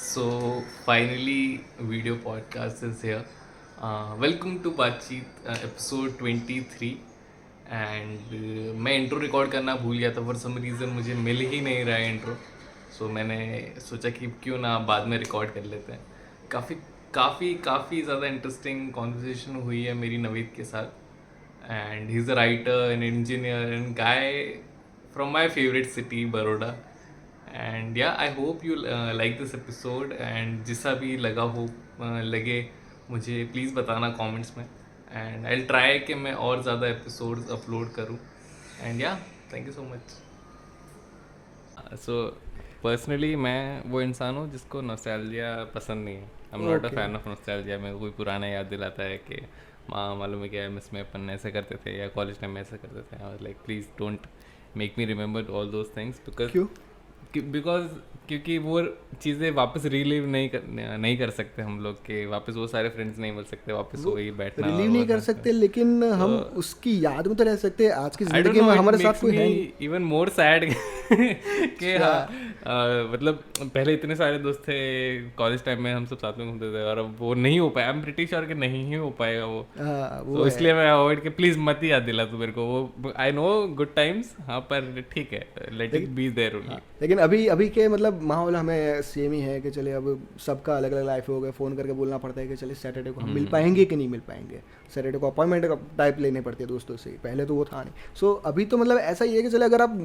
So finally, video podcast is here. Welcome to बातचीत episode 23 and मैं intro record करना भूल गया था फॉर सम रीज़न मुझे मिल ही नहीं रहा है इंट्रो. सो मैंने सोचा कि क्यों ना बाद में रिकॉर्ड कर लेते हैं. काफ़ी काफ़ी काफ़ी ज़्यादा इंटरेस्टिंग कॉन्वर्सेशन हुई है मेरी नवीद के साथ and he is a writer and engineer and guy from my favourite city Baroda. And yeah I hope you like this episode and जिसा भी लगा हो लगे मुझे प्लीज़ बताना कमेंट्स में एंड आई ट्राई कि मैं और ज़्यादा एपिसोड्स अपलोड करूँ एंड या thank you so much. So personally मैं वो इंसान हूँ जिसको नॉस्टैल्जिया पसंद नहीं है. I am not a fan of nostalgia. मेरे को कोई पुराना याद दिलाता है कि माँ मालूम है क्या है इसमें अपन ऐसे करते थे या कॉलेज टाइम में ऐसे करते थे. I was like please don't make me remember all those things because क्योंकि वो चीज़ें वापस रिलीव नहीं कर सकते हम लोग के. वापस वो सारे फ्रेंड्स नहीं मिल सकते वापस वही बैठना रिलीव नहीं कर सकते लेकिन हम उसकी याद में तो रह सकते हैं. आज की जिंदगी में हमारे साथ कोई है नहीं. इवन मोर सैड कि हाँ मतलब पहले इतने सारे दोस्त थे कॉलेज टाइम में हम सब साथ में घूमते थे और अब वो नहीं हो पाया. आई एम प्रीटी श्योर कि नहीं ही हो पाएगा वो. तो इसलिए मैं अवॉइड के प्लीज मत ही याद दिला तू मेरे को. वो आई नो गुड टाइम्स हाँ पर ठीक है let it be there only. लेकिन अभी के मतलब माहौल हमें सेम ही है कि चले अब सबका अलग अलग लाइफ हो गया. फ़ोन करके बोलना पड़ता है कि चले सैटरडे को हम मिल पाएंगे कि नहीं मिल पाएंगे. सैटरडे को अपॉइंटमेंट टाइप लेने पड़ती है दोस्तों से. पहले तो वो था नहीं. सो अभी तो मतलब ऐसा ही है कि चले अगर आप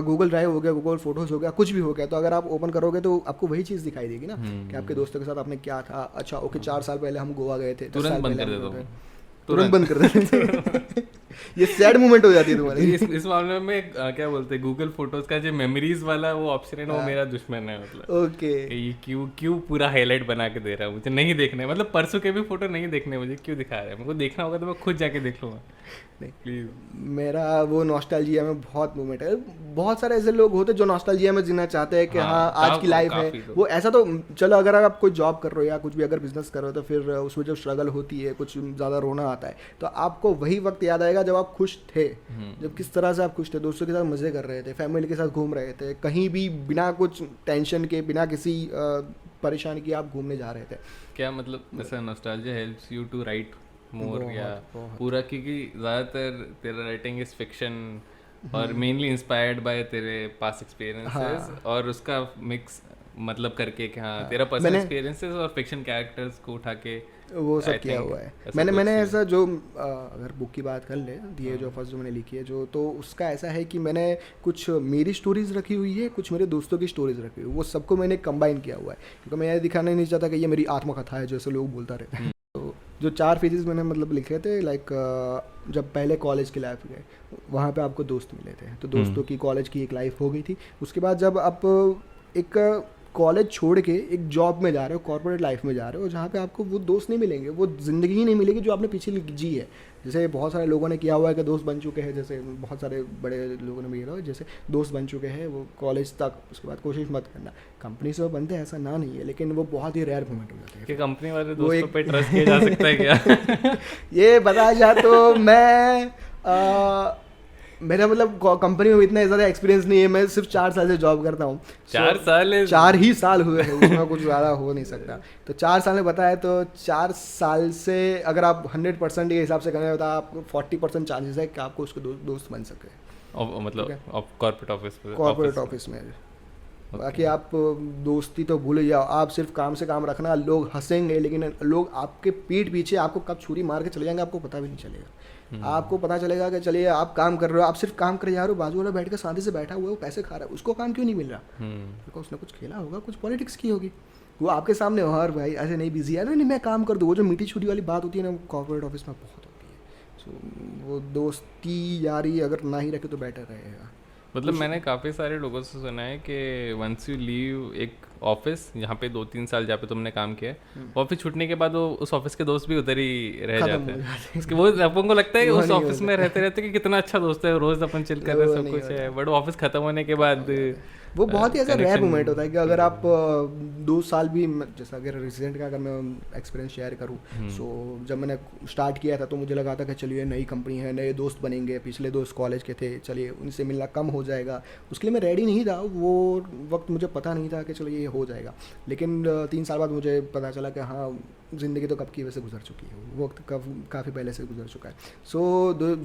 गूगल ड्राइव हो गया, गूगल फोटोज़ हो गया, कुछ भी हो गया, तो अगर आप ओपन करोगे तो आपको वही चीज़ दिखाई देगी ना कि आपके दोस्तों के साथ आपने क्या था. अच्छा ओके 4 साल पहले हम गोवा गए थे. तुरंत बंद कर देता हूँ. तुरंत बंद कर देते. ये सैड मोमेंट हो जाती है तुम्हारी. इस मामले में क्या बोलते हैं गूगल फोटोज का जो मेमोरीज वाला वो ऑप्शन है ना वो मेरा दुश्मन है. मतलब ओके ये क्यों पूरा हाईलाइट बना के दे रहा है. मुझे नहीं देखने मतलब परसों के भी फोटो नहीं देखने. मुझे क्यों दिखा रहा है. मेरे को देखना होगा तो मैं खुद जाके देख लूँगा. नहीं प्लीज मेरा वो नॉस्टैल्जिया में बहुत मोमेंट है. बहुत सारे ऐसे लोग होते हैं जो नॉस्टैल्जिया में जीना चाहते हैं कि हाँ आज की लाइफ है वो ऐसा. तो चलो अगर आप कोई जॉब कर रहे हो या कुछ भी अगर बिजनेस कर रहे हो तो फिर उसमें जब स्ट्रगल होती है कुछ ज़्यादा रोना आता है तो आपको वही वक्त याद आएगा जब आप खुश थे. जब किस तरह से आप खुश थे, दोस्तों के साथ मज़े कर रहे थे, फैमिली के साथ घूम रहे थे, कहीं भी बिना कुछ टेंशन के बिना किसी परेशानी के आप घूमने जा रहे थे. क्या मतलब ऐसा nostalgia helps you to write more या पूरा क्योंकि ज़्यादातर तेरा राइटिंग इज फिक्शन और मेनली इंस्पायर्ड बाय तेरे पास्ट एक्सपीरियंसेस और उसका मिक्स मतलब करके कि हाँ तेरा पर्सनल एक्सपीरियंसेस और फिक्शन कैरेक्टर्स को उठा के वो सब किया हुआ है. मैंने ऐसा जो अगर बुक की बात कर ले दिए जो फर्स्ट जो मैंने लिखी है जो तो उसका ऐसा है कि मैंने कुछ मेरी स्टोरीज रखी हुई है, कुछ मेरे दोस्तों की स्टोरीज रखी हुई है. वो सबको मैंने कंबाइन किया हुआ है क्योंकि मैं ये दिखाना नहीं चाहता कि ये मेरी आत्मकथा है जैसे लोग बोलता रहते हैं. तो जो 4 फेजेस मैंने मतलब लिखे थे लाइक जब पहले कॉलेज की लाइफ गए वहाँ पे आपको दोस्त मिले थे तो दोस्तों की कॉलेज की एक लाइफ हो गई थी. उसके बाद जब आप एक कॉलेज छोड़ के एक जॉब में जा रहे हो, कॉर्पोरेट लाइफ में जा रहे हो जहाँ पे आपको वो दोस्त नहीं मिलेंगे, वो ज़िंदगी ही नहीं मिलेगी जो आपने पीछे जी है. जैसे बहुत सारे लोगों ने किया हुआ है कि दोस्त बन चुके हैं. जैसे बहुत सारे बड़े लोगों ने भी किया जैसे दोस्त बन चुके हैं वो कॉलेज तक. उसके बाद कोशिश मत करना. कंपनी से वो बनते हैं ऐसा ना नहीं है लेकिन वो बहुत ही रेयर मोमेंट हो जाते हैं. कि कंपनी वाले दोस्तों पे ट्रस्ट किया जा सकता है क्या? ये बताया जाए तो मैं मेरा मतलब कंपनी में इतना ज़्यादा एक्सपीरियंस नहीं है. मैं सिर्फ 4 साल से जॉब करता हूँ. 4 ही साल हुए हैं उसमें कुछ ज़्यादा हो नहीं सकता. तो 4 साल में बताया तो 4 साल से अगर आप 100% के हिसाब से करें तो आपको 40% चांसेस है कि आपको उसके दोस्त बन सके. मतलब कॉर्पोरेट ऑफिस में. बाकी आप दोस्ती तो भूल जाओ. आप सिर्फ काम से काम रखना. लोग हंसेंगे लेकिन लोग आपके पीठ पीछे आपको कब छुरी मार के चले जाएंगे आपको पता भी नहीं चलेगा. आपको पता चलेगा कि चलिए आप काम कर रहे हो, आप सिर्फ काम कर जा रहे हो, बाजू वाला बैठ कर शांति से बैठा हुआ है वो पैसे खा रहा है, उसको काम क्यों नहीं मिल रहा? क्योंकि उसने कुछ खेला होगा, कुछ पॉलिटिक्स की होगी. वो आपके सामने और भाई ऐसे नहीं बिजी है नहीं मैं काम कर दूँ. वो जो मीठी छुरी वाली बात होती है ना कॉर्पोरेट ऑफिस में बहुत होती है. सो वो दोस्ती यारी अगर ना ही रखे तो बेटर रहेगा. मतलब मैंने काफ़ी सारे लोगों से सुना है कि वंस यू लीव एक ऑफिस जहाँ पे 2-3 साल जहाँ पे तुमने काम किया ऑफिस छूटने के बाद वो उस ऑफिस के दोस्त भी उधर ही रह जाते हैं. उसके वो अपन को लगता है कि उस ऑफिस में रहते रहते कि कितना अच्छा दोस्त है, रोज अपन चिल कर रहे हैं सब कुछ है, बट ऑफिस खत्म होने के बाद वो बहुत ही ऐसा रेयर मोमेंट होता है कि अगर आप 2 साल भी जैसा अगर रेजिडेंट का अगर मैं एक्सपीरियंस शेयर करूँ सो जब मैंने स्टार्ट किया था तो मुझे लगा था कि चलिए नई कंपनी है, नए दोस्त बनेंगे, पिछले दोस्त कॉलेज के थे, चलिए उनसे मिलना कम हो जाएगा. उसके लिए मैं रेडी नहीं था. वो वक्त मुझे पता नहीं था कि चलो ये हो जाएगा, लेकिन 3 साल बाद मुझे पता चला कि हाँ ज़िंदगी तो कब की वैसे गुजर चुकी है, वक्त काफ़ी पहले से गुजर चुका है। सो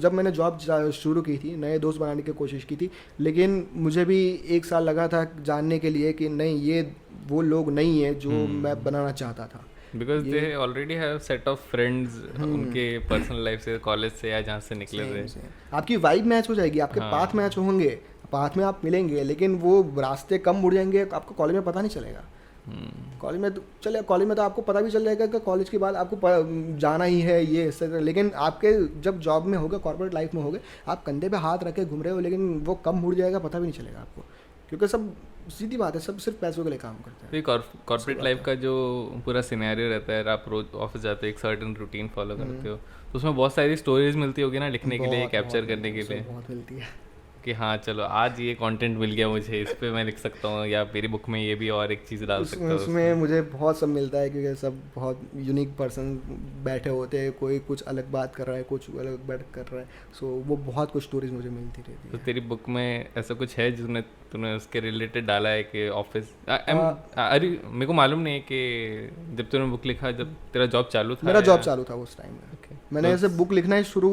जब मैंने जॉब शुरू की थी, नए दोस्त बनाने की कोशिश की थी, लेकिन मुझे भी 1 साल लगा था जानने के लिए कि नहीं ये वो लोग नहीं है जो मैं बनाना चाहता था। Because they already have set of friends उनके पर्सनल लाइफ से, कॉलेज से या जहाँ से निकले थे। आपकी वाइब मैच हो जाएगी, आपके पाथ मैच होंगे, पाथ में आप मिलेंगे, लेकिन वो रास्ते कम मुड़ जाएंगे, आपको कॉलेज में पता नहीं चलेगा। कॉलेज में तो आपको पता भी चल जाएगा कि कॉलेज के बाद आपको जाना ही है ये इससे, लेकिन आपके जब जॉब में होगा, कॉर्पोरेट लाइफ में होगे, आप कंधे पे हाथ रख के घूम रहे हो, लेकिन वो कम मुड़ जाएगा, पता भी नहीं चलेगा आपको, क्योंकि सब सीधी बात है, सब सिर्फ पैसों के लिए काम करते हैं। कॉर्पोरेट लाइफ का जो पूरा सिनेरियो रहता है, आप रोज ऑफिस जाते हो, एक सर्टेन रूटीन फॉलो करते हो, तो उसमें बहुत सारी स्टोरीज मिलती होगी ना लिखने के लिए, कैप्चर करने के लिए, बहुत मिलती है कि हाँ चलो आज ये कंटेंट मिल गया मुझे, इस पे मैं लिख सकता हूँ, या मेरी बुक में ये भी और एक चीज़ डाल सकता हूँ। उसमें मुझे बहुत सब मिलता है, क्योंकि सब बहुत यूनिक पर्सन बैठे होते हैं, कोई कुछ अलग बात कर रहा है, कुछ अलग बात कर रहा है, सो वो बहुत कुछ स्टोरीज मुझे मिलती रहती है। तो तेरी बुक में ऐसा कुछ है जिसने तूने उसके रिलेटेड डाला है कि ऑफिस, अरे मेरे को मालूम नहीं है कि जब तूने बुक लिखा, जब तेरा जॉब चालू था? मेरा जॉब चालू था उस टाइम में। मैंने ऐसे बुक लिखना ही शुरू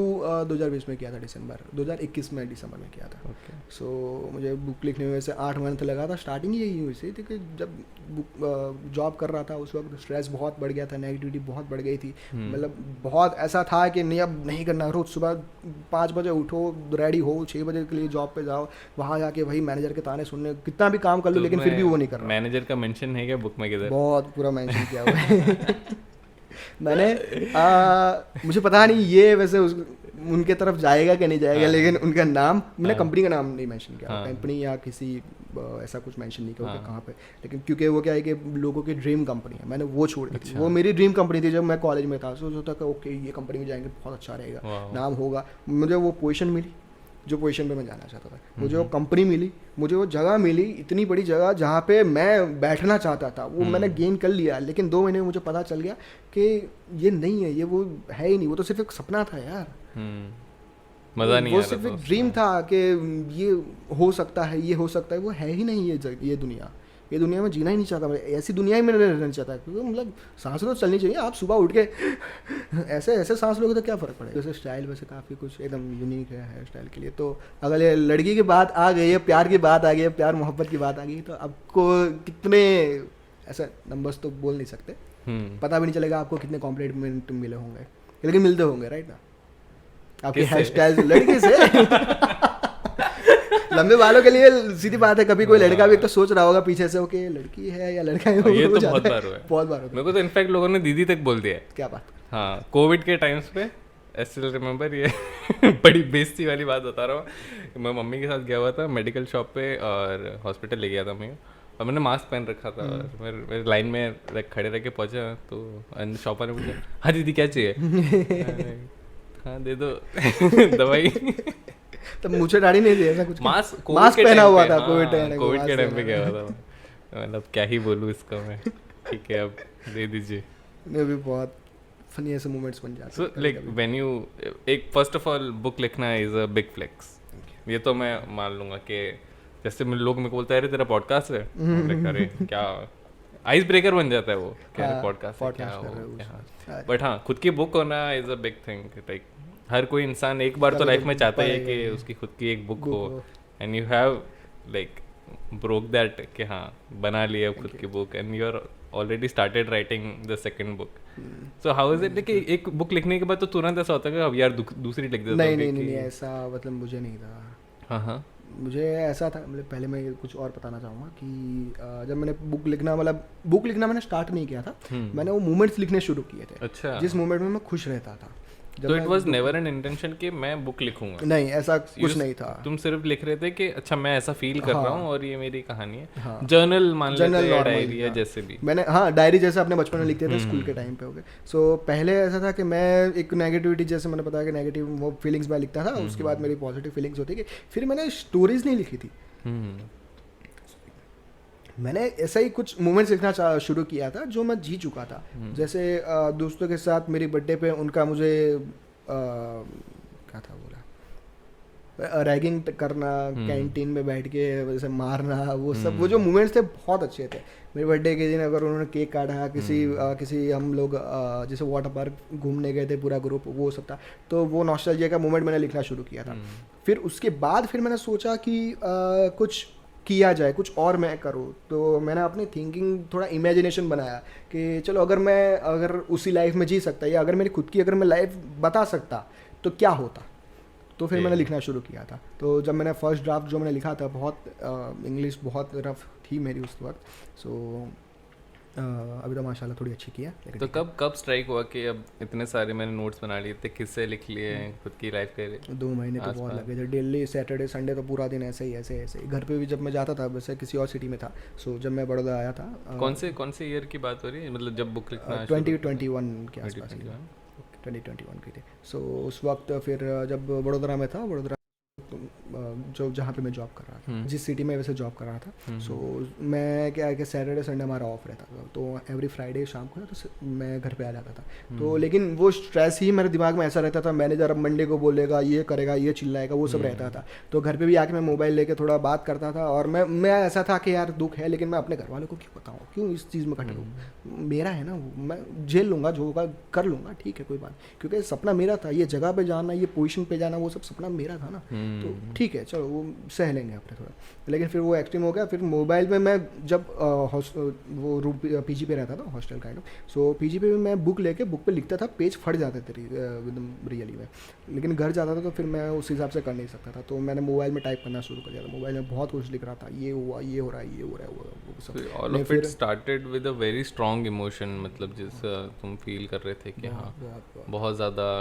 2020 में किया था, 2021 में दिसंबर में किया था। सो मुझे बुक लिखने में वैसे 8 महीने लगा था। स्टार्टिंग यही हुई थी कि जब बुक जॉब कर रहा था उस वक्त स्ट्रेस बहुत बढ़ गया था, नेगेटिविटी बहुत बढ़ गई थी, मतलब बहुत ऐसा था कि नहीं अब नहीं करना। रोज़ सुबह 5 बजे उठो, रेडी हो, 6 बजे के लिए जॉब पे जाओ, वहाँ जाके वही मैनेजर के ताने सुनने, कितना भी काम कर लो, लेकिन फिर भी वो नहीं कर रहा। मैनेजर का मेंशन है क्या बुक में? किधर? बहुत पूरा मेंशन किया हुआ है मैंने मुझे पता नहीं ये वैसे उनके तरफ जाएगा कि नहीं जाएगा, लेकिन उनका नाम मैंने कंपनी का नाम नहीं मेंशन किया, कंपनी या किसी ऐसा कुछ मेंशन नहीं किया कहाँ पे, लेकिन क्योंकि वो क्या है कि लोगों की ड्रीम कंपनी है, मैंने वो छोड़ दी थी। वो मेरी ड्रीम कंपनी थी जब मैं कॉलेज में था, सोचा था कि ओके ये कंपनी में जाएंगे बहुत अच्छा रहेगा, नाम होगा। मुझे वो पोजीशन मिली जो पोजीशन पे मैं जाना चाहता था, मुझे वो कंपनी मिली, मुझे वो जगह मिली, इतनी बड़ी जगह जहाँ पे मैं बैठना चाहता था, वो मैंने गेन कर लिया। लेकिन 2 महीने में मुझे पता चल गया कि ये नहीं है, ये वो है ही नहीं, वो तो सिर्फ एक सपना था यार, मज़ा नहीं आ रहा, वो सिर्फ एक ड्रीम था कि ये हो सकता है, ये हो सकता है, वो है ही नहीं ये दुनिया में जीना ही नहीं चाहता मैं, ऐसी दुनिया ही में रहना चाहता, क्योंकि मतलब सांस तो चलनी चाहिए। आप सुबह उठ के ऐसे सांस लोगे तो क्या फ़र्क पड़ेगा। जैसे स्टाइल वैसे काफ़ी कुछ एकदम यूनिक है हेयर स्टाइल के लिए। तो अगर ये लड़की की बात आ गई है, प्यार की बात आ गई है, प्यार मोहब्बत की बात आ गई, तो आपको कितने ऐसे नंबर्स तो बोल नहीं सकते, पता भी नहीं चलेगा आपको कितने कॉम्प्लीमेंट मिले होंगे, लेकिन मिलते होंगे, राइट ना, आपकी हेयर स्टाइल लड़की से लंबे बालों के लिए सीधी बात है। कभी कोई लड़का भी तो सोच रहा होगा पीछे से, ओके लड़की है या लड़का है, ये तो बहुत बार हुआ है, बहुत बार। मेरे को तो इनफैक्ट लोगों ने दीदी तक बोल दिया है। क्या बात? हाँ, कोविड के टाइम्स पे स्टिल रिमेंबर, ये बड़ी बेइज्जती वाली बात बता रहा हूँ। मैं मम्मी के साथ गया हुआ था मेडिकल शॉप पे, और हॉस्पिटल ले गया था मैं, और मैंने मास्क पहन रखा था, और मेरे लाइन में खड़े रह के पहुँचा, तो शॉपर ने पूछा, हाँ दीदी क्या चाहिए? हाँ दे दो दवाई। तब मुझे दाढ़ी नहीं थी, ऐसा कुछ मास्क पहना हुआ था, कोविड के टाइम पे गया हुआ था। मतलब क्या ही बोलूँ इसका मैं, ठीक है अब दे दीजिए। मैं भी बहुत फनी ऐसे मोमेंट्स बन जाते हैं। सो लाइक व्हेन यू, एक फर्स्ट ऑफ ऑल बुक लिखना इज अ बिग फ्लेक्स, ये तो मैं मान लूँगा कि जैसे लोग मेरे को बोलते हैं अरे तेरा पॉडकास्ट है, अरे क्या आइस ब्रेकर बन जाता है वो, क्या पॉडकास्ट। बट हाँ, खुद की बुक होना is a big thing. Like हर कोई इंसान एक बार तो लाइफ में चाहता है कि उसकी खुद की एक बुक हो, and you have like broke that कि हाँ बना लिया खुद की book, and you are already started writing the second book. So how is it कि एक बुक लिखने के बाद तो तुरंत ऐसा होता है कि अब यार दूसरी लिख देता हूं? नहीं ऐसा मतलब मुझे नहीं था। हाँ मुझे ऐसा था, मतलब पहले मैं कुछ और बताना चाहूँगा कि जब मैंने बुक लिखना मैंने स्टार्ट नहीं किया था, मैंने वो मोमेंट्स लिखने शुरू किए थे। अच्छा। जिस मोमेंट में मैं खुश रहता था। तो it was never an intention कि मैं बुक लिखूंगा? नहीं, ऐसा कुछ नहीं था। तुम सिर्फ लिख रहे थे कि अच्छा मैं ऐसा फील कर रहा हूँ और ये मेरी कहानी है। जर्नल मान लेते हैं, डायरी है जैसे भी। मैंने डायरी जैसे अपने बचपन में लिखते थे स्कूल के टाइम पे हो गए। सो पहले ऐसा था कि मैं एक नेगेटिविटी, जैसे मैंने बताया कि नेगेटिव वो फीलिंग्स मैं लिखता था, उसके बाद मेरी पॉजिटिव फीलिंग्स होती थी। फिर मैंने स्टोरीज नहीं लिखी थी, मैंने ऐसा ही कुछ मोमेंट्स लिखना शुरू किया था जो मैं जी चुका था। जैसे दोस्तों के साथ मेरी बर्थडे पे उनका मुझे क्या था बोला, रैगिंग करना, कैंटीन में बैठ के वैसे मारना, वो सब वो जो मोमेंट्स थे बहुत अच्छे थे। मेरे बर्थडे के दिन अगर उन्होंने केक काटा, किसी हम लोग जैसे वाटर पार्क घूमने गए थे पूरा ग्रुप, वो सब था, तो वो नॉस्टैल्जिया का मोमेंट मैंने लिखना शुरू किया था। फिर उसके बाद फिर मैंने सोचा कि कुछ किया जाए, कुछ और मैं करूँ, तो मैंने अपनी थिंकिंग थोड़ा इमेजिनेशन बनाया कि चलो अगर उसी लाइफ में जी सकता, या अगर मेरी खुद की अगर मैं लाइफ बता सकता तो क्या होता। तो फिर मैंने लिखना शुरू किया था। तो जब मैंने फर्स्ट ड्राफ्ट जो मैंने लिखा था, बहुत इंग्लिश बहुत रफ थी मेरी उस वक्त, सो अभी तो माशाल्लाह थोड़ी अच्छी की है। तो कब स्ट्राइक हुआ कि अब इतने सारे मैंने नोट्स बना लिए थे, किससे लिख लिए खुद की लाइफ के? 2 महीने तो बहुत लगे थे, डेली सैटरडे संडे तो पूरा दिन ऐसे ही। घर पे भी जब मैं जाता था, वैसे किसी और सिटी में था, सो जब मैं बड़ौदा आया था, कौन से ईयर की बात हो रही है, मतलब जब बुक लिखना? 2021 के आसपास, 2021 की थी। सो उस वक्त फिर जब वडोदरा में था, वडोदरा जो जहाँ पे मैं जॉब कर रहा था, जिस सिटी में वैसे जॉब कर रहा था, सो मैं क्या है कि सैटरडे संडे हमारा ऑफ रहता था, तो एवरी फ्राइडे शाम को तो मैं घर पे आ जाता था। तो लेकिन वो स्ट्रेस ही मेरे दिमाग में ऐसा रहता था, मैनेजर अब मंडे को बोलेगा, ये करेगा, ये चिल्लाएगा, वो सब रहता था। तो घर पे भी आके मैं मोबाइल लेके थोड़ा बात करता था, और मैं ऐसा था कि यार दुख है, लेकिन मैं अपने घर वालों को क्यों बताऊँ, क्यों इस चीज़ में कट लूँ, मेरा है ना, मैं झेल लूँगा, जो होगा कर लूँगा, ठीक है कोई बात, क्योंकि सपना मेरा था, ये जगह पे जाना, ये पोजीशन पे जाना, वो सब सपना मेरा था ना, तो ठीक है चलो वो सह लेंगे अपने थोड़ा। लेकिन फिर वो एक्सट्रीम हो गया। फिर मोबाइल में मैं जब वो रूम पीजी पे रहता था, hostel kind of, so PG पे मैं बुक लेके बुक पे लिखता था, पेज फट जाते थे रियली में। लेकिन घर जाता था तो फिर मैं उस हिसाब से कर नहीं सकता था, तो मैंने मोबाइल में टाइप करना शुरू कर दिया था। मोबाइल में बहुत कुछ लिख रहा था, ये हुआ, ये हो रहा है, ये हो रहा है, वो सब। All of it started with a very strong emotion, मतलब जिस तुम फील कर रहे थे कि हाँ बहुत ज़्यादा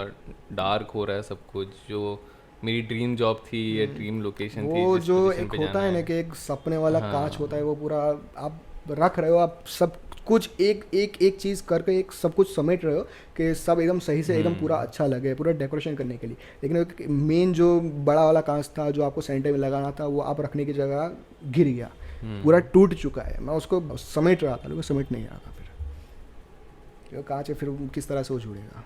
डार्क हो रहा है सब कुछ, जो मेरी ड्रीम जॉब थी या ड्रीम लोकेशन थी, वो जो एक होता है ना कि एक सपने वाला कांच होता है, वो पूरा आप रख रहे हो, आप सब कुछ एक चीज़ करके एक सब कुछ समेट रहे हो कि सब एकदम सही से एकदम पूरा अच्छा लगे, पूरा डेकोरेशन करने के लिए। लेकिन एक मेन जो बड़ा वाला कांच था, जो आपको सेंटर में लगाना था, वो आप रखने की जगह गिर गया, पूरा टूट चुका है। मैं उसको समेट रहा था, लेकिन समेट नहीं रहा था। फिर कांच है, फिर किस तरह से वो जुड़ेगा।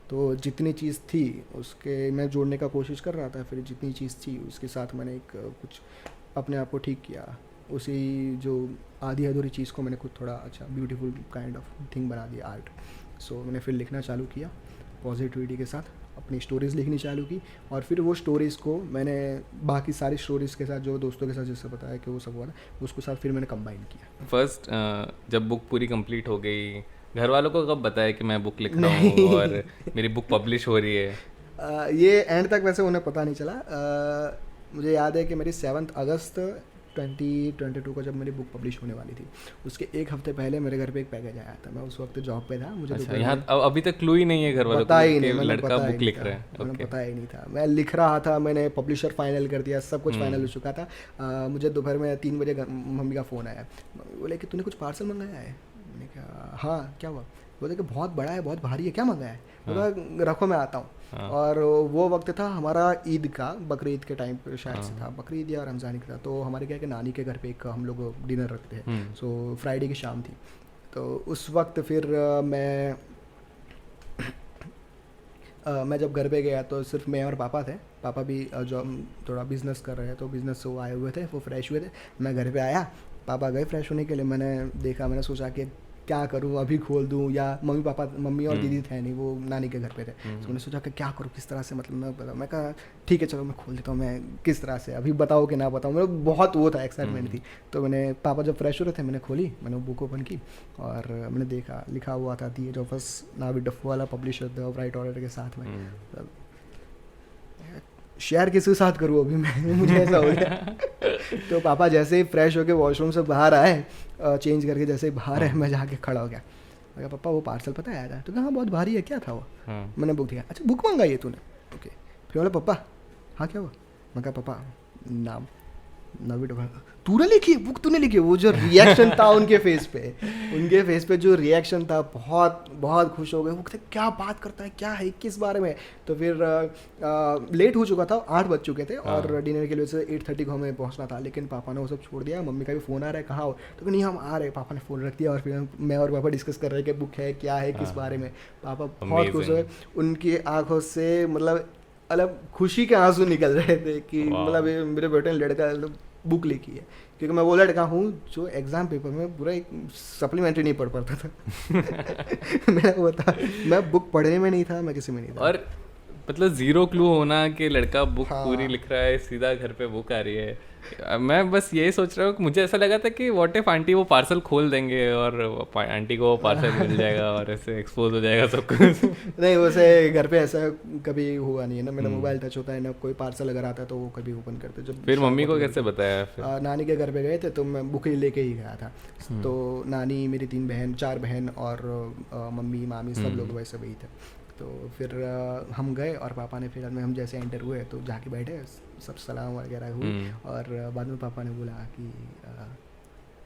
तो जितनी चीज़ थी उसके मैं जोड़ने का कोशिश कर रहा था, फिर जितनी चीज़ थी उसके साथ मैंने एक कुछ अपने आप को ठीक किया, उसी जो आधी अधूरी चीज़ को मैंने खुद थोड़ा अच्छा ब्यूटीफुल काइंड ऑफ थिंग बना दिया, आर्ट। सो मैंने फिर लिखना चालू किया पॉजिटिविटी के साथ, अपनी स्टोरीज़ लिखनी चालू की, और फिर वो स्टोरीज़ को मैंने बाकी सारी स्टोरीज़ के साथ, जो दोस्तों के साथ जैसे बताया कि वो सब हुआ था, उसके साथ फिर मैंने कंबाइन किया। फर्स्ट जब बुक पूरी कंप्लीट हो गई, घर वालों को कब बताया कि मैं बुक लिख रहा हूँ और मेरी बुक पब्लिश हो रही है? ये एंड तक वैसे उन्हें पता नहीं चला। मुझे याद है कि मेरी 7 अगस्त 2022 को जब मेरी बुक पब्लिश होने वाली थी, उसके एक हफ्ते पहले मेरे घर पे एक पैकेज आया था। मैं उस वक्त जॉब पे था, मुझे अच्छा, यहाँ अभी तक क्लू ही नहीं है घर वालों को कि लड़का बुक लिख रहा है? मैंने पता ही नहीं था, मैं लिख रहा था, मैंने पब्लिशर फाइनल कर दिया, सब कुछ फाइनल हो चुका था। मुझे दोपहर में 3 बजे मम्मी का फ़ोन आया, बोले कि तूने कुछ पार्सल मंगाया है? मैंने कहा हाँ, क्या हुआ? बोले कि बहुत बड़ा है, बहुत भारी है, क्या मंगाया है? बोला रखो मैं आता हूँ। और वो वक्त था हमारा ईद का, बकरीद के टाइम पे शायद से था, बकरीद या रमज़ान का था। तो हमारे क्या है कि नानी के घर पे एक हम लोग डिनर रखते हैं, सो फ्राइडे की शाम थी। तो उस वक्त फिर मैं जब घर पे गया तो सिर्फ मैं और पापा थे। पापा भी जो थोड़ा बिज़नेस कर रहे हैं, तो बिज़नेस से वो आए हुए थे, वो फ्रेश हुए थे। मैं घर पे आया, पापा गए फ्रेश होने के लिए। मैंने देखा, मैंने सोचा कि क्या करूँ, अभी खोल दूँ, या मम्मी और दीदी थे नहीं, वो नानी के घर पे थे। तो मैंने सोचा कि क्या करूँ, किस तरह से, मतलब मैं कहा ठीक है चलो मैं खोल देता हूँ, मैं किस तरह से, अभी बताओ कि ना बताओ। मेरे बहुत वो था, एक्साइटमेंट थी। तो मैंने, पापा जब फ्रेश हो रहे थे, मैंने खोली, मैंने वो बुक ओपन की और मैंने देखा, लिखा हुआ था दी एज ऑफ अस, नाविद डफ्फू वाला पब्लिशर द राइट ऑर्डर के साथ में। शेयर किसके साथ करूँ अभी मैं, मुझे ऐसा हो गया। तो पापा जैसे ही फ्रेश होके वॉशरूम से बाहर आए, चेंज करके जैसे ही बाहर आए, मैं जाके खड़ा हो गया। मैं कहा पापा वो पार्सल पता आया था? तो कहा बहुत भारी है, क्या था वो? मैंने बुक दिया। अच्छा बुक मंगाई है तूने? ओके। फिर बोला पापा हाँ क्या हुआ? मैं कहा पापा नाम नाविद, तूने लिखी बुक, तूने लिखी। वो जो रिएक्शन था उनके फेस पे जो रिएक्शन था, बहुत बहुत खुश हो गए। वो कहते क्या बात करता है, क्या है, किस बारे में? तो फिर लेट हो चुका था, 8 बज चुके थे और डिनर के लिए से 8:30 को हमें पहुंचना था। लेकिन पापा ने वो सब छोड़ दिया। मम्मी का भी फ़ोन आ रहा है, कहाँ हो? तो नहीं हम आ रहे। पापा ने फ़ोन रख दिया और फिर मैं और पापा डिस्कस कर रहे हैं कि बुक है, क्या है, किस बारे में। पापा बहुत खुश हुए, उनकी आँखों से मतलब मतलब खुशी के आंसू निकल रहे थे कि वाह। मतलब ये मेरे बेटे ने लड़का बुक लिखी है, क्योंकि मैं वो लड़का हूँ जो एग्जाम पेपर में पूरा एक सप्लीमेंट्री नहीं पढ़ पाता था। मैं वो था, मैं बुक पढ़ने में नहीं था, मैं किसी में नहीं था। और मतलब जीरो क्लू होना कि लड़का बुक हाँ। पूरी लिख रहा है, सीधा घर पे बुक आ रही है। मैं बस यही सोच रहा हूँ कि मुझे ऐसा लगा था कि व्हाट इफ आंटी वो पार्सल खोल देंगे और आंटी को वो पार्सल मिल जाएगा और ऐसे एक्सपोज हो जाएगा सब कुछ। नहीं, वैसे घर पे ऐसा कभी हुआ नहीं है ना, मेरा मोबाइल टच होता है ना, कोई पार्सल अगर आता है तो वो कभी ओपन करते। जब फिर मम्मी को कैसे बताया फिर? नानी के घर पे गए थे तो मैं बुक ही लेके ही गया था। तो नानी, मेरी 4 बहन और मम्मी मामी सब लोग वैसे वही थे। तो फिर हम गए और पापा ने फिर हम जैसे एंटर हुए तो जाके बैठे, सब सलाम वगैरह हुई और बाद में पापा ने बोला कि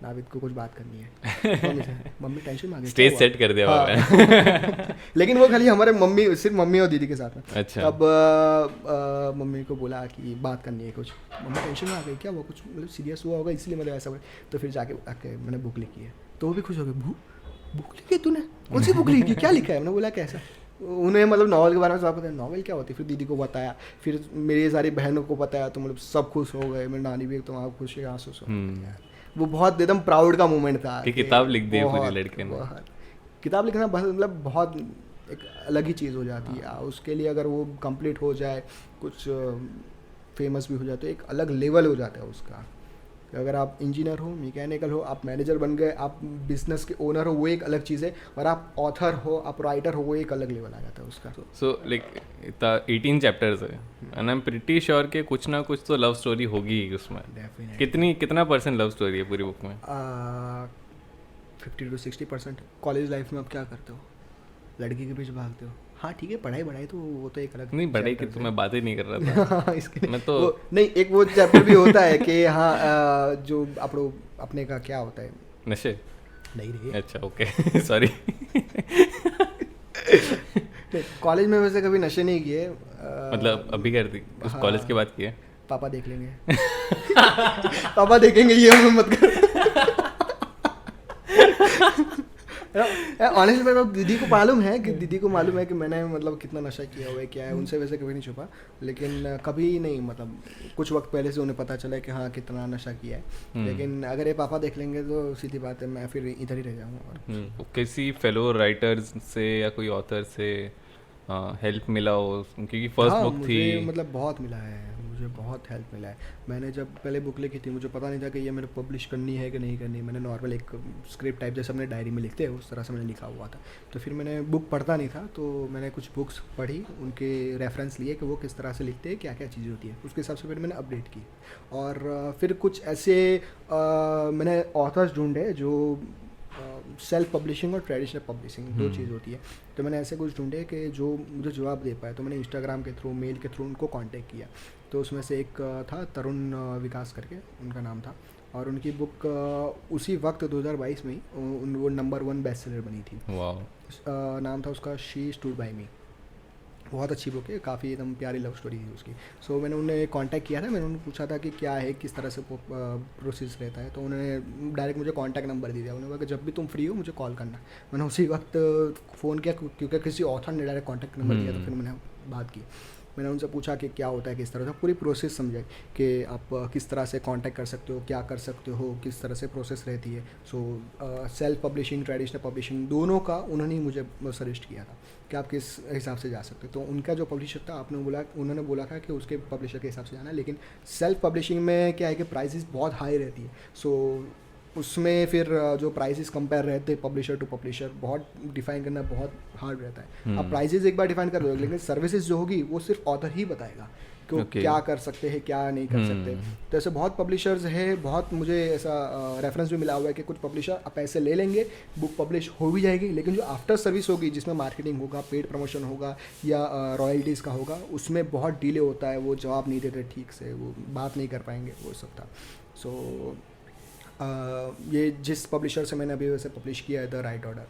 नाविद को कुछ बात करनी है। मम्मी टेंशन में आ गई, स्टेज सेट कर दिया हाँ। पापा। लेकिन वो खाली हमारे सिर्फ मम्मी और दीदी के साथ में। अच्छा। अब मम्मी को बोला कि बात करनी है कुछ। मम्मी टेंशन में आ गई, क्या वो कुछ मतलब सीरियस हुआ होगा इसलिए मतलब ऐसा हुआ। तो फिर जाके आके मैंने बुक लिखी है, तो वो भी खुश हो गए। बुक लिखी तूने? कौन सी बुक लिखी, क्या लिखा है? मैंने बोला कैसा। उन्हें मतलब नॉवल के बारे में सब पता है, नॉवल क्या होती है। फिर दीदी को बताया, फिर मेरी सारी बहनों को बताया, तो मतलब सब खुश हो गए। मेरी नानी भी एकदम आप खुश है, आंसू से वो बहुत एकदम प्राउड का मोमेंट था कि किताब लिख दी पूरी लड़के ने। किताब लिखना मतलब बहुत एक अलग ही चीज़ हो जाती है। उसके लिए अगर वो कंप्लीट हो जाए, कुछ फेमस भी हो जाए, तो एक अलग लेवल हो जाता है उसका। अगर आप इंजीनियर हो, मैकेनिकल हो, आप मैनेजर बन गए, आप बिजनेस के ओनर हो, वो एक अलग चीज़ है। और आप ऑथर हो, आप राइटर हो, वो एक अलग लेवल आ जाता है उसका। सो लाइक 18 चैप्टर्स है and I am pretty sure कि कुछ ना कुछ तो लव स्टोरी होगी ही उसमें। कितना % लव स्टोरी है पूरी बुक में? 50 to 60%। कॉलेज लाइफ में आप क्या करते हो? लड़की के पीछे भागते हो। हाँ ठीक है, पढ़ाई तो वो तो एक अलग नहीं, पढ़ाई की तो मैं बात ही नहीं कर रहा था। इसके मैं तो नहीं, एक वो चैप्टर भी होता है कि हाँ जो अपने का क्या होता है, नशे नहीं रही। अच्छा ओके सॉरी। कॉलेज में वैसे कभी नशे नहीं किए। मतलब अभी कर दी उस हाँ। कॉलेज की बात की है? पापा देख लेंगे। पापा देखेंगे, ये हमें मत कर। ऑनेस्टली मतलब दीदी को मालूम है कि मैंने मतलब कितना नशा किया हुआ है, क्या है। उनसे वैसे कभी नहीं छुपा, लेकिन कभी नहीं, मतलब कुछ वक्त पहले से उन्हें पता चला कि हाँ कितना नशा किया है। लेकिन अगर ये पापा देख लेंगे तो सीधी बात है, मैं फिर इधर ही रह जाऊँगा। किसी फेलो राइटर्स से या कोई ऑथर से हेल्प मिला हो? क्योंकि फर्स्ट बुक थी। मतलब बहुत मिला है, मुझे बहुत हेल्प मिला है। मैंने जब पहले बुक लिखी थी, मुझे पता नहीं था कि ये मेरे पब्लिश करनी है कि नहीं करनी। मैंने नॉर्मल एक स्क्रिप्ट टाइप जैसे अपने डायरी में लिखते हैं उस तरह से मैंने लिखा हुआ था। तो फिर मैंने बुक पढ़ता नहीं था, तो मैंने कुछ बुक्स पढ़ी, उनके रेफरेंस लिए कि वो किस तरह से लिखते हैं, क्या क्या चीज़ें होती है, उसके हिसाब से फिर मैंने अपडेट की। और फिर कुछ ऐसे मैंने ऑथर्स ढूंढे जो सेल्फ पब्लिशिंग और ट्रेडिशनल पब्लिशिंग दो चीज़ होती है। तो मैंने ऐसे कुछ ढूंढे कि जो मुझे जवाब दे पाए। तो मैंने इंस्टाग्राम के थ्रू, मेल के थ्रू उनको कांटेक्ट किया। तो उसमें से एक था तरुण विकास करके उनका नाम था, और उनकी बुक उसी वक्त 2022 में ही वो नंबर 1 बेस्ट सेलर बनी थी। नाम था उसका शी स्टूड बाय मी। बहुत अच्छी बुक है, काफ़ी एकदम प्यारी लव स्टोरी थी उसकी। सो मैंने उन्हें कांटेक्ट किया था, मैंने उन्हें पूछा था कि क्या है, किस तरह से प्रोसेस रहता है। तो उन्होंने डायरेक्ट मुझे कांटेक्ट नंबर दे दिया। उन्होंने कहा कि जब भी तुम फ्री हो मुझे कॉल करना। मैंने उसी वक्त फ़ोन किया, क्योंकि किसी ऑथर ने डायरेक्ट कांटेक्ट नंबर दिया। तो फिर मैंने बात की, मैंने उनसे पूछा कि क्या होता है, किस तरह से पूरी प्रोसेस समझाई कि आप किस तरह से कांटेक्ट कर सकते हो, क्या कर सकते हो, किस तरह से प्रोसेस रहती है। So self publishing, traditional publishing, दोनों का उन्होंने मुझे सजेस्ट किया था कि आप किस हिसाब से जा सकते हो। तो उनका जो पब्लिशर था, उन्होंने बोला था कि उसके पब्लिशर के हिसाब से जाना है। लेकिन सेल्फ पब्लिशिंग में क्या है कि प्राइसेस बहुत हाई रहती है। सो उसमें फिर जो प्राइसेस कंपेयर रहते हैं पब्लिशर टू पब्लिशर, बहुत डिफाइन करना बहुत हार्ड रहता है। अब प्राइसेस एक बार डिफाइन कर लो, लेकिन सर्विसेज जो होगी वो सिर्फ ऑथर ही बताएगा कि क्या कर सकते हैं, क्या नहीं कर सकते। तो ऐसे बहुत पब्लिशर्स है, बहुत मुझे ऐसा रेफरेंस भी मिला हुआ है कि कुछ पब्लिशर पैसे ले लेंगे, बुक पब्लिश हो भी जाएगी, लेकिन जो आफ्टर सर्विस होगी, जिसमें मार्केटिंग होगा, पेड प्रमोशन होगा या रॉयल्टीज़ का होगा, उसमें बहुत डिले होता है। वो जवाब नहीं देते ठीक से, वो बात नहीं कर पाएंगे, वो सब था। सो ये जिस पब्लिशर से मैंने अभी वैसे पब्लिश किया है द राइट ऑर्डर,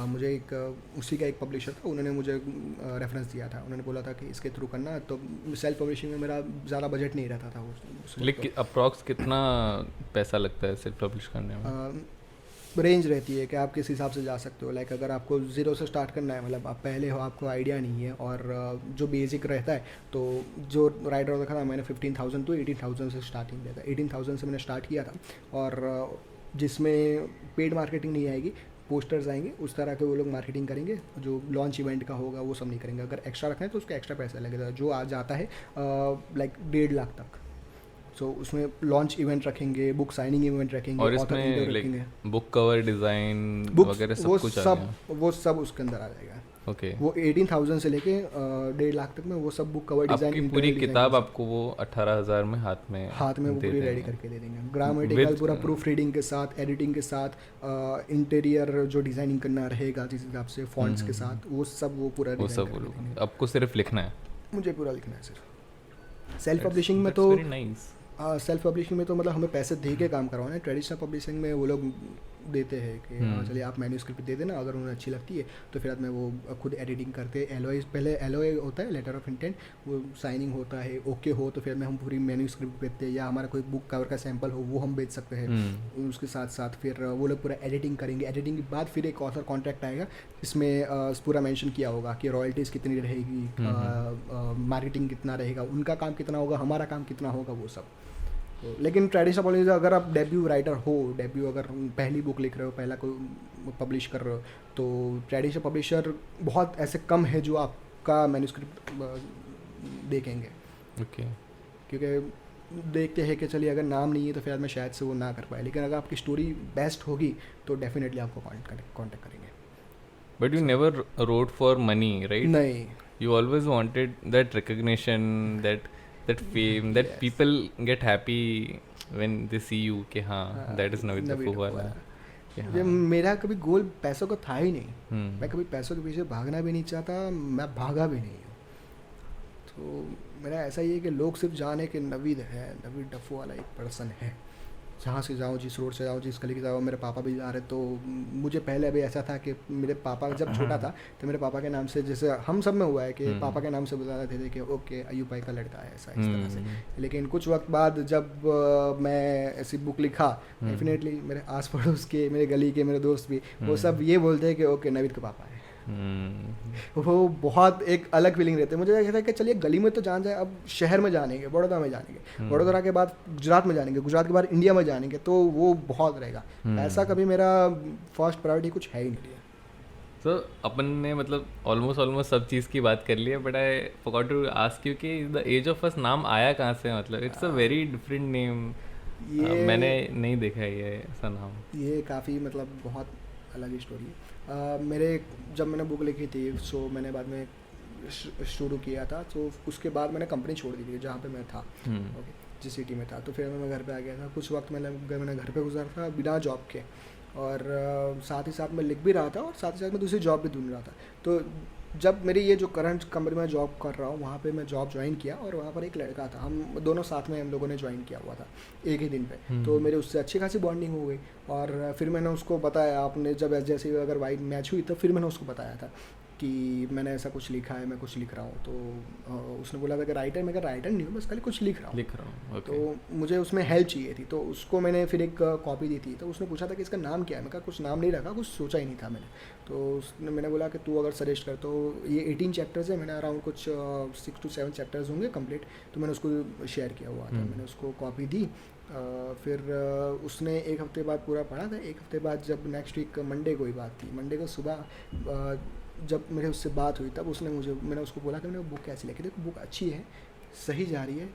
मुझे एक उसी का एक पब्लिशर था, उन्होंने मुझे रेफरेंस दिया था। उन्होंने बोला था कि इसके थ्रू करना। तो सेल्फ पब्लिशिंग में मेरा ज़्यादा बजट नहीं रहता था। लेकिन अप्रॉक्स कितना पैसा लगता है सेल्फ पब्लिश करने में? रेंज रहती है कि आप किस हिसाब से जा सकते हो। लाइक अगर आपको ज़ीरो से स्टार्ट करना है, मतलब आप पहले हो, आपको आइडिया नहीं है और जो बेसिक रहता है, तो जो राइडर रखा था मैंने 15,000 to 18,000 से स्टार्टिंग किया था। 18,000 से मैंने स्टार्ट किया था और जिसमें पेड मार्केटिंग नहीं आएगी, पोस्टर्स आएंगे, उस तरह के वो लोग मार्केटिंग करेंगे। जो लॉन्च इवेंट का होगा वो सब नहीं करेंगे। अगर एक्स्ट्रा रखना है तो उसका एक्स्ट्रा पैसा लगेगा, जो आ जाता है लाइक 1.5 लाख तक। सो उसमें लॉन्च इवेंट रखेंगे, बुक साइनिंग इवेंट रखेंगे, और ऑथर इंटरव्यू इसमें रखेंगे, like book cover design books वगैरह सब वो कुछ आ सब गया। वो सब उसके अंदर आ जाएगा। ओके, वो 18,000 से लेके 1.5 लाख तक में वो सब बुक कवर डिज़ाइन, आपकी पूरी किताब आपको वो 18,000 में हाथ में वो दे पूरी रेडी देंगे। करके दे देंगे। ग्रामेटिकल With- पूरा प्रूफ रीडिंग के साथ, एडिटिंग के साथ, इंटीरियर जो डिज़ाइनिंग करना रहेगा जिस हिसाब से, फॉन्ट्स के साथ, वो सब वो पूरा वो डिज़ाइन सब करके देंगे। आपको सिर्फ लिखना है। मुझे पूरा लिखना है सिर्फ। सेल्फ पब्लिशिंग में तो नाइस। सेल्फ पब्लिशिंग में तो मतलब हमें पैसे दे के काम करवाना है। ट्रेडिशनल पब्लिशिंग में वो लोग देते हैं कि हाँ चलिए आप मैन्यूस्क्रिप्ट दे देना, अगर उन्हें अच्छी लगती है तो फिर बाद में वो खुद एडिटिंग करते हैं। एलओए, पहले एलओए होता है, लेटर ऑफ इंटेंट, वो साइनिंग होता है, ओके हो तो फिर में हम पूरी मैन्यूस्क्रिप्ट भेजते हैं, या हमारा कोई बुक कवर का सैंपल हो वो हम बेच सकते हैं। उसके साथ साथ फिर वो लोग पूरा एडिटिंग करेंगे। एडिटिंग के बाद फिर एक ऑथर कॉन्ट्रैक्ट आएगा, इसमें पूरा मेंशन किया होगा कि रॉयल्टीज़ कितनी रहेगी, मार्केटिंग कितना रहेगा, उनका काम कितना होगा, हमारा काम कितना होगा, वो सब। तो लेकिन ट्रेडिशनल पब्लिशर, अगर आप डेब्यू राइटर हो, डेब्यू अगर पहली बुक लिख रहे हो, पहला कोई पब्लिश कर रहे हो, तो ट्रेडिशनल पब्लिशर बहुत ऐसे कम है जो आपका मैन्यूस्क्रिप्ट देखेंगे। ओके, क्योंकि देखते हैं कि चलिए अगर नाम नहीं है तो फिर मैं शायद से वो ना कर पाए, लेकिन अगर आपकी स्टोरी बेस्ट होगी तो डेफिनेटली आपको कॉन्टेक्ट करेंगे। But you never road for money, right? नहीं, You always wanted that recognition, that fame, that people get happy when they see you कि हाँ that is Navid Kapoor वाला। ये मेरा कभी गोल पैसों का था ही नहीं। मैं कभी पैसों के पीछे भागना भी नहीं चाहता, मैं भागा भी नहीं हूँ। तो मेरा ऐसा ही है कि लोग सिर्फ जाने कि नवीद है, नवीद डफो वाला एक पर्सन है। जहाँ से जाऊँ, जिस रोड से जाऊँ, जिस गली के जाऊँ, मेरे पापा भी जा रहे, तो मुझे पहले अभी ऐसा था कि मेरे पापा जब छोटा था तो मेरे पापा के नाम से, जैसे हम सब में हुआ है कि पापा के नाम से बुलाते थे कि ओके अयूब भाई का लड़का है, ऐसा इस तरह से। लेकिन कुछ वक्त बाद जब मैं ऐसी बुक लिखा, डेफिनेटली मेरे आस पड़ोस के, मेरे गली के, मेरे दोस्त भी, वो सब ये बोलते हैं कि ओके नवीद का पापा है। वो बहुत एक अलग फीलिंग रहती है। मुझे लगता है कि चलिए गली में तो जान जाए, अब शहर में जानेंगे, बड़ौदा में जानेंगे, बड़ौदा के बाद गुजरात में जानेंगे, गुजरात के बाद इंडिया में जानेंगे, तो वो बहुत रहेगा। ऐसा कभी मेरा फर्स्ट प्रायोरिटी कुछ है ही नहीं। तो अपन ने मतलब ऑलमोस्ट सब चीज़ की बात कर ली है, but I forgot to ask you कि द एज ऑफ अस नाम आया कहाँ से? मतलब it's a very different name, मैंने नहीं देखा है ये ऐसा नाम। ये काफ़ी मतलब बहुत अलग ही स्टोरी है। मेरे जब मैंने बुक लिखी थी, सो मैंने बाद में शुरू किया था, तो उसके बाद मैंने कंपनी छोड़ दी थी जहाँ पे मैं था, ओके, जिस सिटी में था। तो फिर मैं घर पे आ गया था। कुछ वक्त मैंने घर पे गुजारा था बिना जॉब के, और साथ ही साथ मैं लिख भी रहा था और साथ ही साथ मैं दूसरी जॉब भी ढूंढ रहा था। तो जब मेरी ये जो करंट कंपनी में जॉब कर रहा हूँ, वहाँ पे मैं जॉब ज्वाइन किया, और वहाँ पर एक लड़का था, हम दोनों साथ में हम लोगों ने ज्वाइन किया हुआ था एक ही दिन पे। तो मेरे उससे अच्छी खासी बॉन्डिंग हो गई, और फिर मैंने उसको बताया, आपने जब जैसे अगर वाइब मैच हुई तो फिर मैंने उसको बताया था कि मैंने ऐसा कुछ लिखा है, मैं कुछ लिख रहा हूँ। तो उसने बोला था कि राइटर, मैं राइटर नहीं हूँ, बस खाली कुछ लिख रहा हूँ। तो मुझे उसमें हेल्प चाहिए थी, तो उसको मैंने फिर एक कॉपी दी थी। तो उसने पूछा था कि इसका नाम क्या है। मैं कहा कुछ नाम नहीं रखा, कुछ सोचा ही नहीं था मैंने। तो मैंने बोला कि तू अगर सजेस्ट कर, तो ये 18 चैप्टर्स है, मैंने अराउंड कुछ 6 to 7 चैप्टर्स होंगे कंप्लीट। तो मैंने उसको शेयर किया हुआ था, मैंने उसको कॉपी दी। फिर उसने एक हफ्ते बाद पूरा पढ़ा था। एक हफ्ते बाद जब नेक्स्ट वीक मंडे को ही बात थी, मंडे को सुबह जब मेरे उससे बात हुई, तब मैंने उसको बोला कि मैंने बुक कैसी लिखी, देखो बुक अच्छी है, सही जा रही है,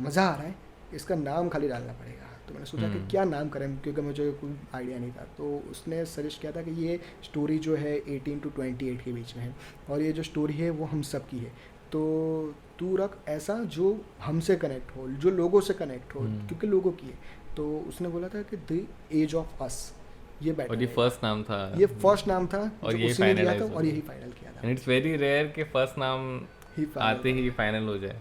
मज़ा आ रहा है, इसका नाम खाली डालना पड़ेगा। तो मैंने सोचा कि क्या नाम करें, क्योंकि मुझे कोई आइडिया नहीं था। तो उसने सजेस्ट किया था कि ये स्टोरी जो है 18 to 28 के बीच में है, और ये जो स्टोरी है वो हम सब की है, तो तू रख ऐसा जो हमसे कनेक्ट हो, जो लोगों से कनेक्ट हो, क्योंकि लोगों की है। तो उसने बोला था कि द एज ऑफ अस, ये बेटर। और ये फर्स्ट नाम था, ये फर्स्ट नाम था, और जो ये उसने दिया फाइनलाइज था, और यही फाइनल किया था। एंड इट्स वेरी रेयर कि फर्स्ट नाम आते ही फाइनल हो जाए,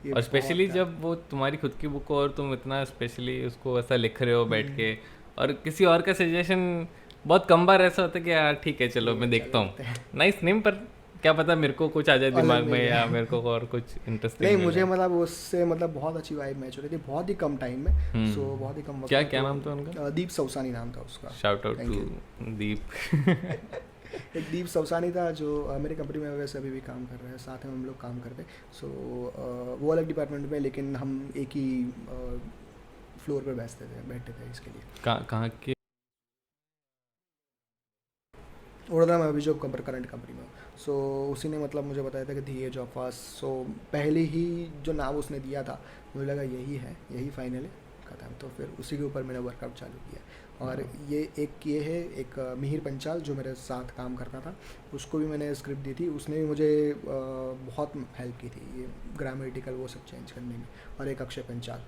और स्पेशली जब वो तुम्हारी खुद की बुक हो और तुम इतना स्पेशली उसको ऐसा लिख रहे हो बैठ के, और किसी और का सजेशन बहुत कम बार ऐसा होता है कि यार ठीक है चलो मैं देखता हूँ, नाइस नेम, पर क्या पता मेरे को कुछ आ जाए दिमाग में नहीं या मेरे को और कुछ इंटरेस्टिंग नहीं, मुझे मतलब उससे मतलब बहुत अच्छी वाइब मैच हो रही थी, बहुत ही कम टाइम में। सो बहुत ही कम वक्त क्या में। क्या तो, नाम था उनका? दीप सवसानी नाम था उसका। शाउट आउट Thank टू दीप। एक दीप सवसानी था जो मेरी कंपनी में वैसे अभी भी काम कर रहे हैं, साथ में हम लोग काम करते। सो वो अलग डिपार्टमेंट में, लेकिन हम एक ही फ्लोर पर बैठते थे इसके लिए। कहाँ के? वडोदरा में अभी जो करंट कंपनी में। सो उसी ने मतलब मुझे बताया था कि दी एज ऑफ अस। सो पहले ही जो नाम उसने दिया था मुझे लगा यही है, यही फाइनल है, खत्म। तो फिर उसी के ऊपर मैंने वर्कआउट चालू किया। और ये है एक मिहिर पंचाल जो मेरे साथ काम करता था, उसको भी मैंने स्क्रिप्ट दी थी। उसने भी मुझे बहुत हेल्प की थी ये ग्रामेटिकल वो सब चेंज करने में। और एक अक्षय पंचाल,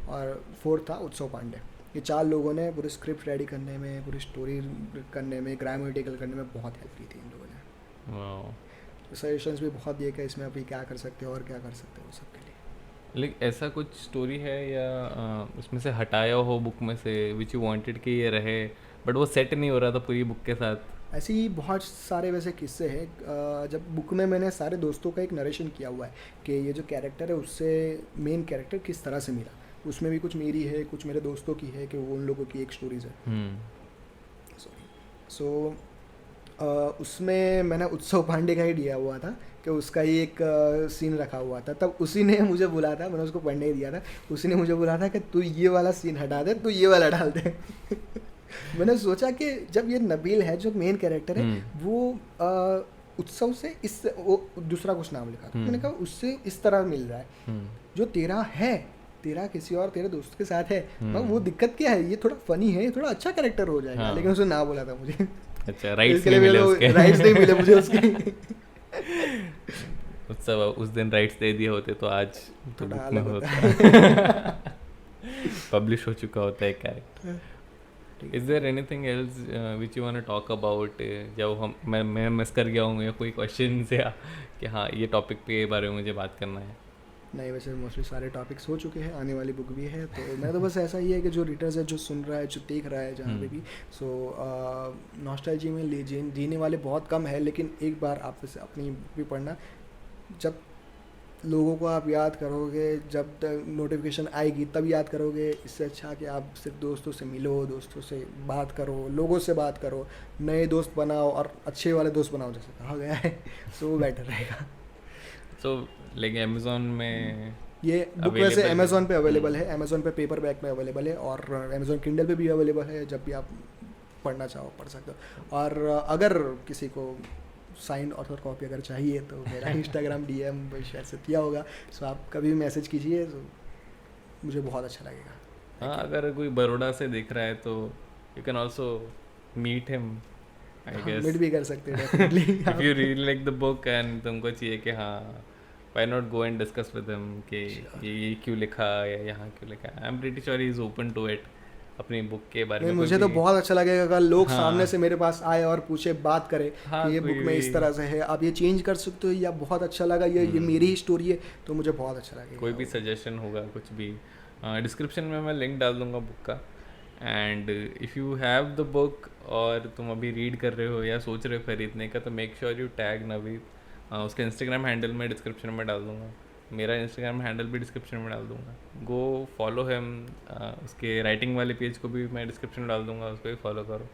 और फोर्थ था उत्सव पांडे। ये 4 लोगों ने पूरी स्क्रिप्ट रेडी करने में, पूरी स्टोरी करने में, ग्रामेटिकल करने में बहुत हेल्प की थी इन लोगों ने। सजेशंस भी बहुत दिए कि इसमें अभी क्या कर सकते हो और क्या कर सकते हो सबके लिए। लेकिन ऐसा कुछ स्टोरी है या उसमें से हटाया हो बुक में से विच यू वांटेड कि ये रहे बट वो सेट नहीं हो रहा था पूरी बुक के साथ? ऐसे ही बहुत सारे वैसे किस्से हैं। जब बुक में मैंने सारे दोस्तों का एक नरेशन किया हुआ है कि ये जो कैरेक्टर है उससे मेन कैरेक्टर किस तरह से मिला। उसमें भी कुछ मेरी है, कुछ मेरे दोस्तों की है, कि वो उन लोगों की एक स्टोरीज़ है। सो उसमें मैंने उत्सव पांडे का ही दिया हुआ था कि उसका ही एक सीन रखा हुआ था। तब उसी ने मुझे बोला था, मैंने उसको पढ़ने ही दिया था, उसी ने मुझे बोला था कि तू ये वाला सीन हटा दे, तू ये वाला डाल दे। मैंने सोचा कि जब ये नबील है जो मेन कैरेक्टर है, वो उत्सव से इस वो दूसरा कुछ नाम लिखा था, मैंने कहा उससे इस तरह मिल रहा है, जो तेरा है, तेरा किसी और तेरे दोस्त के साथ है, वो दिक्कत क्या है, ये थोड़ा फनी है, ये थोड़ा अच्छा कैरेक्टर हो जाएगा। लेकिन उसने ना बोला था मुझे। अच्छा, राइट्स नहीं मिले उसके। राइट्स नहीं मिले मुझे उसके। उत्सव उस दिन राइट्स दे दिए होते तो आज तो थोड़ा बुक में अलग होता, पब्लिश हो चुका होता है character. Is there anything else which you want to talk about? जब मैं मिस कर गया हूँ या कोई क्वेश्चन से कि हाँ ये टॉपिक पे बारे में मुझे बात करना है? नहीं, वैसे मोस्टली सारे टॉपिक्स हो चुके हैं, आने वाली बुक भी है। तो मैं तो बस ऐसा ही है कि जो रीडर्स है, जो सुन रहा है, जो देख रहा है जहाँ पे भी, सो नॉस्टैल्जी में जीने वाले बहुत कम है। लेकिन एक बार आप इसे अपनी बुक भी पढ़ना, जब लोगों को आप याद करोगे, जब नोटिफिकेशन आएगी तब याद करोगे। इससे अच्छा कि आप सिर्फ दोस्तों से मिलो, दोस्तों से बात करो, लोगों से बात करो, नए दोस्त बनाओ और अच्छे वाले दोस्त बनाओ जैसे कहा गया है। सो वो बेटर रहेगा। सो लेकिन अमेज़ॉन में ये बुक वैसे अमेज़ॉन पे अवेलेबल है, अमेज़ॉन पे पेपर बैक में अवेलेबल है, और अमेज़ॉन किंडल पे भी अवेलेबल है। जब भी आप पढ़ना चाहो पढ़ सकते हो। और अगर किसी को साइन ऑथर कॉपी अगर चाहिए तो मेरा इंस्टाग्राम DM शायद से दिया होगा। सो आप कभी भी मैसेज कीजिए, तो मुझे बहुत अच्छा लगेगा। हाँ, अगर कोई बड़ौदा से देख रहा है तो you can also meet him, I guess. Meet भी कर सकते हैं definitely. If you really like the book and तुमको चाहिए कि हाँ why not go and discuss with him कि ये क्यों लिखा या यहाँ क्यों लिखा। I am pretty sure he is open to it अपनी बुक के बारे में। मुझे तो बहुत अच्छा लगेगा अगर लोग सामने से मेरे पास आए और पूछे, बात करें कि ये बुक में इस तरह से है, आप ये चेंज कर सकते हो, या बहुत अच्छा लगा, ये मेरी ही स्टोरी है, तो मुझे बहुत अच्छा लगेगा। कोई भी सजेशन होगा, कुछ भी, डिस्क्रिप्शन में मैं लिंक डाल दूंगा बुक का। And if you have the book और तुम अभी रीड कर रहे हो या सोच रहे हो खरीदने का, तो make sure you tag Naveed. उसका इंस्टाग्राम हैंडल मैं डिस्क्रिप्शन में डाल दूंगा, मेरा इंस्टाग्राम हैंडल भी डिस्क्रिप्शन में डाल दूंगा। Go follow him. उसके राइटिंग वाले पेज को भी मैं डिस्क्रिप्शन में डाल दूंगा, उसको भी फॉलो करो।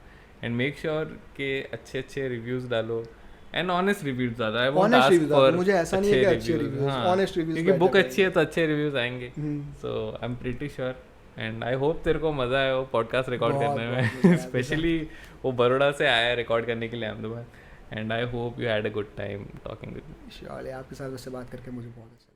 एंड मेक श्योर कि अच्छे अच्छे रिव्यूज़ डालो एंड ऑनेस्ट रिव्यूज़ ज़्यादा। आई वोंट आस्क फॉर मुझे ऐसा नहीं है कि अच्छे रिव्यूज़, ऑनेस्ट रिव्यूज़, क्योंकि बुक अच्छी है तो अच्छे रिव्यूज़ आएंगे। So I am pretty sure and I hope तेरे को मज़ा आया वो पॉडकास्ट रिकॉर्ड करने में। स्पेशली वो बड़ौदा से आया रिकॉर्ड करने के लिए Ahmedabad. And I hope you had a good time talking with me. Surely आपके साथ उससे बात करके मुझे बहुत अच्छा